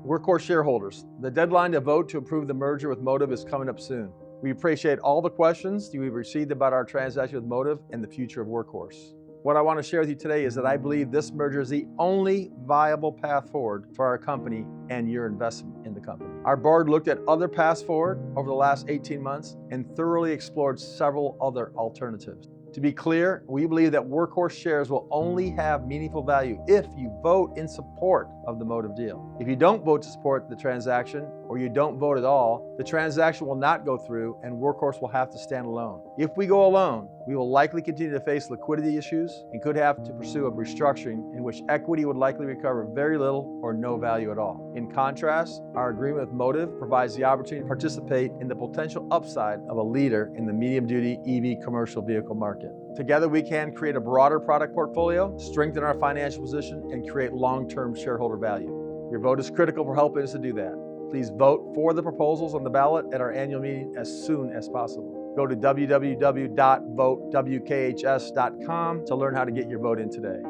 Workhorse shareholders, the deadline to vote to approve the merger with Motiv is coming up soon. We appreciate all the questions we've received about our transaction with Motiv and the future of Workhorse. What I want to share with you today is that I believe this merger is the only viable path forward for our company and your investment in the company. Our board looked at other paths forward over the last 18 months and thoroughly explored several other alternatives. To be clear, we believe that Workhorse shares will only have meaningful value if you vote in support of the Motiv deal. If you don't vote to support the transaction, or you don't vote at all, the transaction will not go through and Workhorse will have to stand alone. If we go alone, we will likely continue to face liquidity issues and could have to pursue a restructuring in which equity would likely recover very little or no value at all. In contrast, our agreement with Motiv provides the opportunity to participate in the potential upside of a leader in the medium-duty EV commercial vehicle market. Together, we can create a broader product portfolio, strengthen our financial position, and create long-term shareholder value. Your vote is critical for helping us to do that. Please vote for the proposals on the ballot at our annual meeting as soon as possible. Go to www.votewkhs.com to learn how to get your vote in today.